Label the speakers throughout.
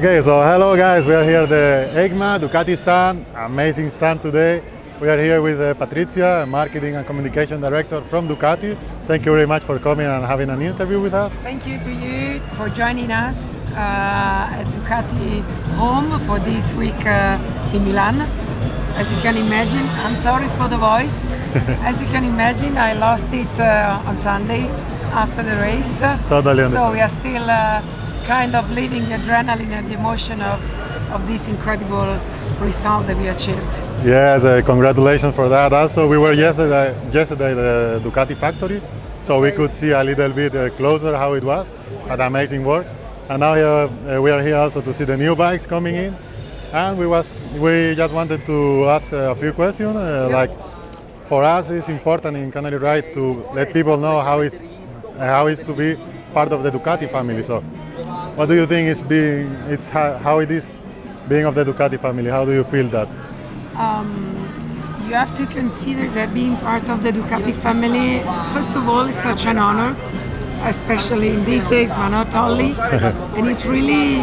Speaker 1: Okay, so hello guys, we are here at the Eicma Ducati stand, amazing stand today. We are here with Patrizia, Marketing and Communication Director from Ducati. Thank you very much for coming and having an interview with us.
Speaker 2: Thank you to you for joining us at Ducati home for this week in Milan. As you can imagine, I'm sorry for the voice. As you can imagine, I lost it on Sunday after the race.
Speaker 1: Totally
Speaker 2: So
Speaker 1: understand.
Speaker 2: we are still kind of living the adrenaline and the emotion of this incredible result that we achieved.
Speaker 1: Yes, congratulations for that. Also, we were yesterday at the Ducati factory, so we could see a little bit closer how it was. Had amazing work. And now we are here also to see the new bikes coming in. And we just wanted to ask a few questions. Like, for us, it's important in Canary Ride to let people know how it's to be part of the Ducati family. So, what do you think how it is being of the Ducati family? How do you feel that?
Speaker 2: You have to consider that being part of the Ducati family, first of all, is such an honor, especially in these days, but not only. And it's really,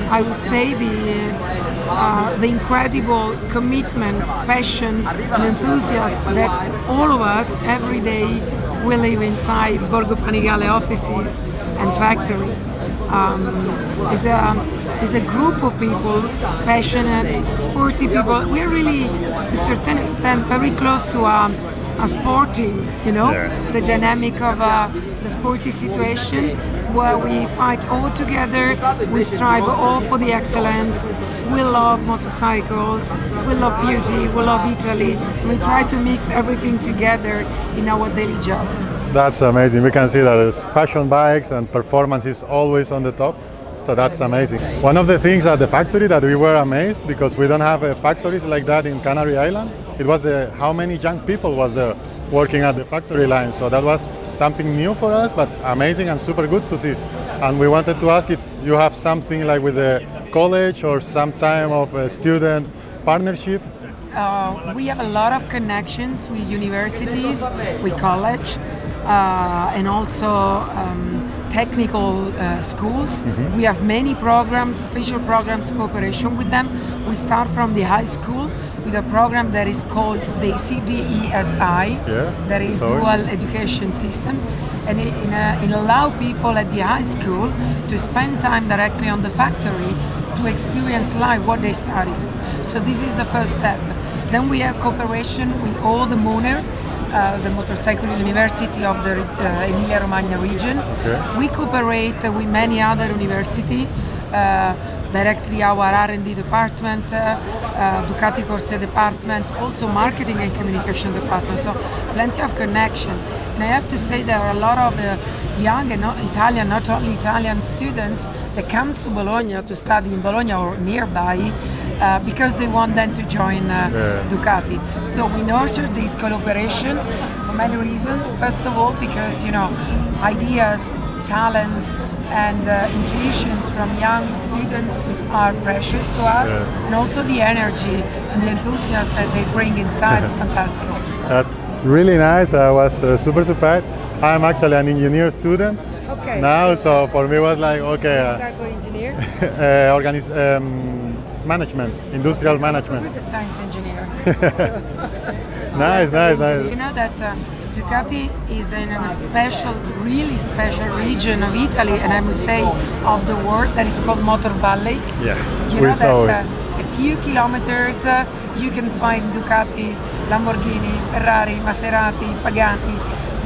Speaker 2: I would say, the incredible commitment, passion, and enthusiasm that all of us every day we live inside Borgo Panigale offices and factory. Is a group of people, passionate, sporty people. We're really, to a certain extent, very close to a sporting, the dynamic of the sporty situation where we fight all together, we strive all for the excellence, we love motorcycles, we love beauty, we love Italy, we try to mix everything together in our daily job.
Speaker 1: That's amazing. We can see that there's fashion bikes and performance is always on the top. So that's amazing. One of the things at the factory that we were amazed, because we don't have factories like that in Canary Island, it was how many young people was there working at the factory line. So that was something new for us, but amazing and super good to see. And we wanted to ask if you have something like with the college or some time of a student partnership.
Speaker 2: We have a lot of connections with universities, with college, and also technical schools. We have many programs, official programs, cooperation with them. We start from the high school with a program that is called the DESI, that is Dual Education System, and it allows people at the high school to spend time directly on the factory to experience live what they study. So this is the first step. Then we have cooperation with all the MUNER, the Motorcycle University of the Emilia-Romagna region. We cooperate with many other universities, directly our R&D department, Ducati Corse department, also marketing and communication department, so plenty of connection. And I have to say there are a lot of young and not only Italian students that comes to Bologna to study in Bologna or nearby because they want them to join Ducati. So we nurture this collaboration for many reasons. First of all, because ideas, talents, and intuitions from young students are precious to us, and also the energy and the enthusiasm that they bring inside is fantastic.
Speaker 1: Really nice. I was super surprised. I'm actually an engineer student now, so for me it was like,
Speaker 2: Engineer?
Speaker 1: Management, industrial management.
Speaker 2: I'm a science engineer.
Speaker 1: Nice.
Speaker 2: You know that Ducati is in a special, really special region of Italy, and I must say of the world, that is called Motor Valley.
Speaker 1: Yes,
Speaker 2: you know that a few kilometers you can find Ducati, Lamborghini, Ferrari, Maserati, Pagani,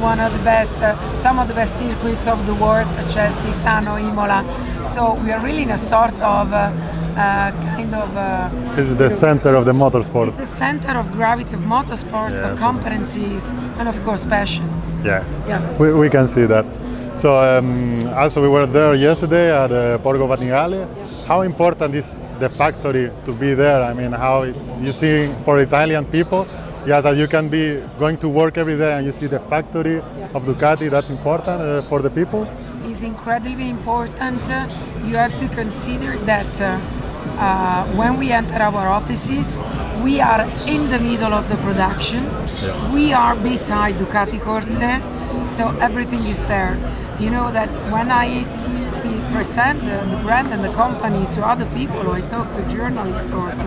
Speaker 2: one of the best, some of the best circuits of the world, such as Misano, Imola. So we are really in a sort of
Speaker 1: This is the center of the motorsport.
Speaker 2: It's the center of gravity of motorsports, so competencies, and of course passion.
Speaker 1: Yes,
Speaker 2: yeah.
Speaker 1: We can see that. So also we were there yesterday at Borgo Panigale. How important is the factory to be there? I mean, how you see for Italian people, that you can be going to work every day and you see the factory of Ducati. That's important for the people.
Speaker 2: It's incredibly important. You have to consider that when we enter our offices, we are in the middle of the production. We are beside Ducati Corse, so everything is there. You know that when I present the brand and the company to other people, or I talk to journalists or to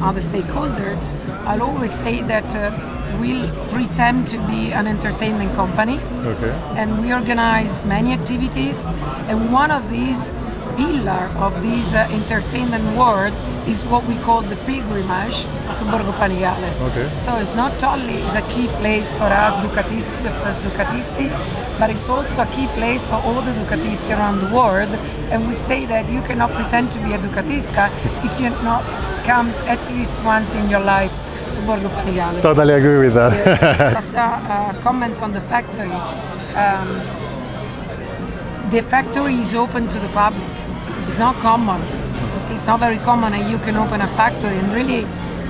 Speaker 2: other stakeholders, I'll always say that we'll pretend to be an entertainment company, and we organize many activities, and one of these pillar of this entertainment world is what we call the pilgrimage to Borgo Panigale. So it's not only is a key place for us Ducatisti, the first Ducatisti, but it's also a key place for all the Ducatisti around the world. And we say that you cannot pretend to be a Ducatista if you not comes at least once in your life to Borgo Panigale.
Speaker 1: Totally agree with that.
Speaker 2: Yes. Just a comment on the factory. The factory is open to the public. It's not common. It's not very common that you can open a factory and really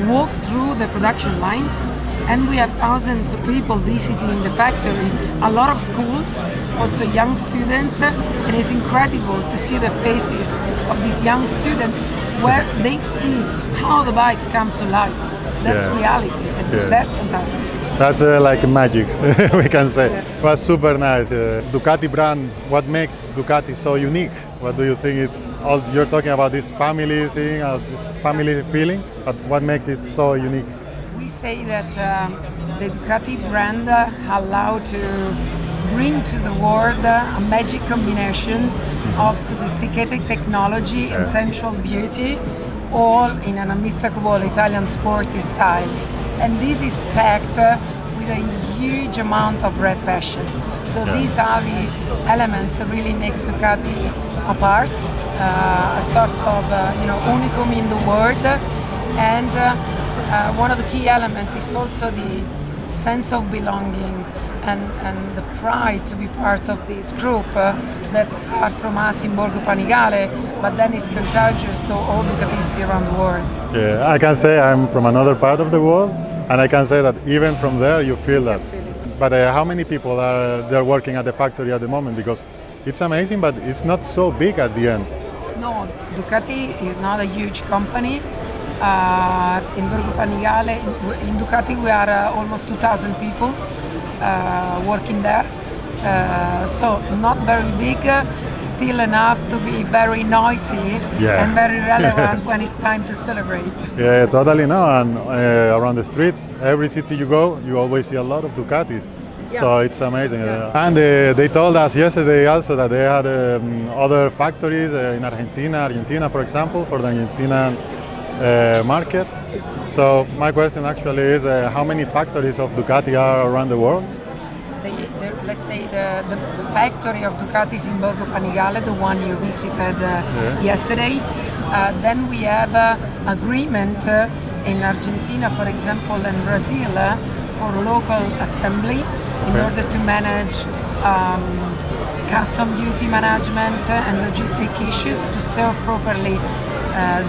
Speaker 2: walk through the production lines. And we have thousands of people visiting the factory, a lot of schools, also young students, and it's incredible to see the faces of these young students where they see how the bikes come to life. That's reality, and that's fantastic.
Speaker 1: That's like magic, we can say. It was super nice. Ducati brand, what makes Ducati so unique? What do you think is all you're talking about this family thing, this family feeling, but what makes it so unique?
Speaker 2: We say that the Ducati brand allowed to bring to the world a magic combination of sophisticated technology and sensual beauty, all in an unmistakable Italian sporty style. And this is packed with a huge amount of red passion. So these are the elements that really makes Ducati apart, a sort of unicum in the world. And one of the key elements is also the sense of belonging and the pride to be part of this group that starts from us in Borgo Panigale, but then is contagious to all Ducatisti around the world.
Speaker 1: Yeah, I can say I'm from another part of the world, and I can say that even from there you feel that. But how many people are there working at the factory at the moment? Because it's amazing, but it's not so big at the end.
Speaker 2: No, Ducati is not a huge company. In Borgo Panigale, in Ducati we are almost 2,000 people working there. So not very big, still enough to be very noisy and very relevant when it's time to celebrate.
Speaker 1: Yeah, totally. No, and around the streets, every city you go, you always see a lot of Ducatis. So it's amazing. And they told us yesterday also that they had other factories in Argentina, for example, for the Argentinian market. So my question actually is, how many factories of Ducati are around the world?
Speaker 2: Let's say the factory of Ducati is in Borgo Panigale, the one you visited yesterday. Then we have agreement in Argentina, for example, and Brazil for local assembly in order to manage custom duty management and logistic issues to serve properly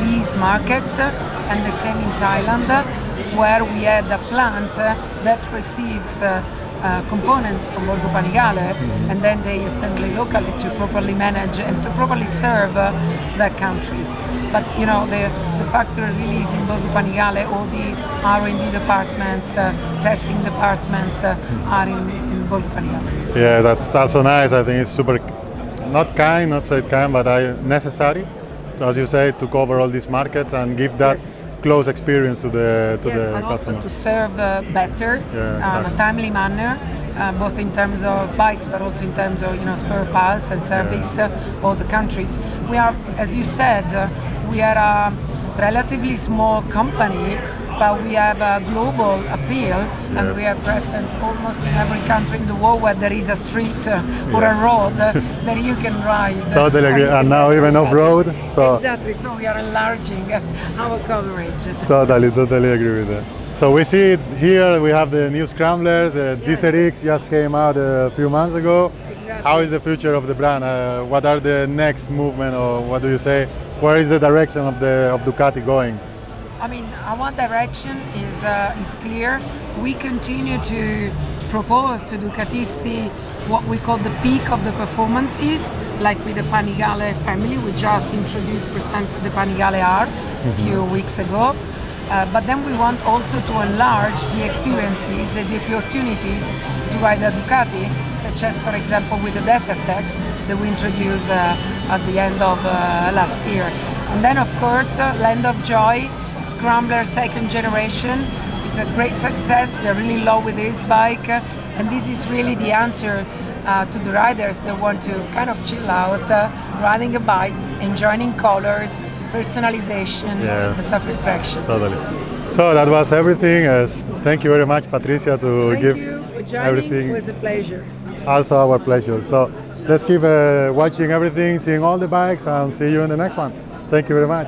Speaker 2: these markets, and the same in Thailand, where we had a plant that receives components from Borgo Panigale, and then they assemble locally to properly manage and to properly serve their countries. But the factory really is in Borgo Panigale. All the R&D departments, testing departments are in Borgo Panigale.
Speaker 1: Yeah, that's also nice. I think it's super, not kind, but necessary, as you say, to cover all these markets and give that close experience to the
Speaker 2: but
Speaker 1: customer.
Speaker 2: Also to serve better in a timely manner, both in terms of bikes, but also in terms of spare parts and service all the countries. We are, as you said, we are a relatively small company, but we have a global appeal, and we are present almost in every country in the world where there is a street or a road that you can ride.
Speaker 1: Totally agree, and now even off-road. So
Speaker 2: exactly, so we are enlarging our coverage.
Speaker 1: Totally agree with that. So we see it here, we have the new scramblers, DZX just came out a few months ago.
Speaker 2: Exactly.
Speaker 1: How is the future of the brand? What are the next movement, or what do you say? Where is the direction of Ducati going?
Speaker 2: I mean, our direction is clear. We continue to propose to Ducatisti what we call the peak of the performances, like with the Panigale family. We just presented the Panigale R a few weeks ago. But then we want also to enlarge the experiences and the opportunities to ride a Ducati, such as, for example, with the Desert X that we introduced at the end of last year. And then, of course, Land of Joy, Scrambler second generation is a great success. We are really in love with this bike, and this is really the answer to the riders that want to kind of chill out, riding a bike, enjoying colors, personalization, and self-expression.
Speaker 1: Totally. So that was everything. Thank you very much, Patrizia, to
Speaker 2: Thank
Speaker 1: give
Speaker 2: you for joining.
Speaker 1: everything.
Speaker 2: It was a pleasure.
Speaker 1: Also our pleasure. So let's keep watching everything, seeing all the bikes, and see you in the next one. Thank you very much.